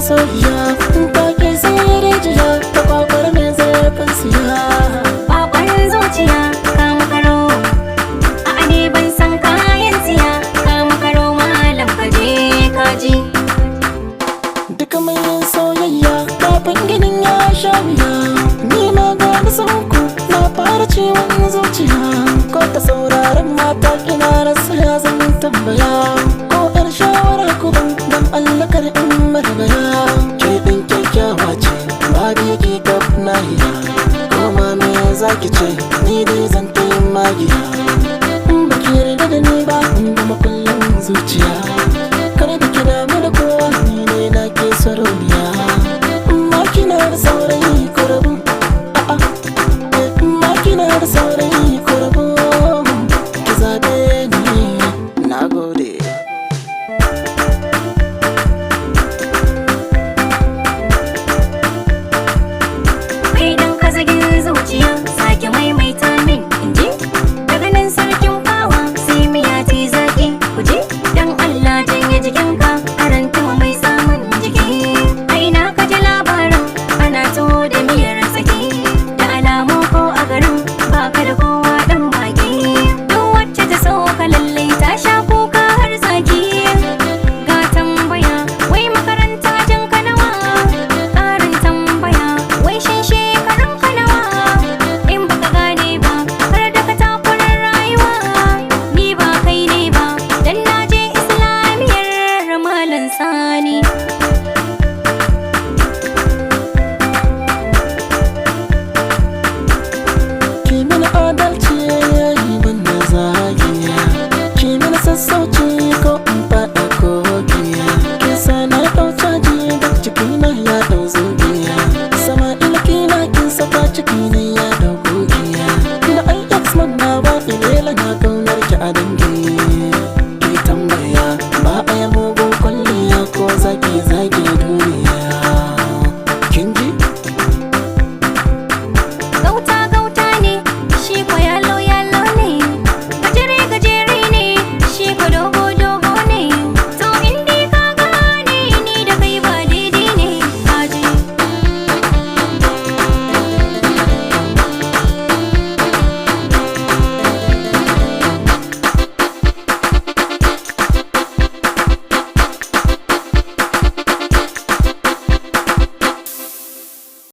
masoyiya, in take sai rijiya ta kwakwar mai zurfin siya. Kwakwar zuciya ka makaro, a ne ban san kayan siya, ka makaro malam kaje kaji. Duka mai yin soyayya kafin ginin ya sha wuya, ni ma ga na san ku na fara ciwon zuciya. Ko ta sauraron mata ina rasa ya zan tambaya, ko yar shawara ku ban dan Allah kar in margaya. Ke din kyakkyawa ce ba biki kaf nahiya, ko ma me zaki ce ni dai zan ta yin magiya. In baki yarda da ni ba in gama kullum zuciya.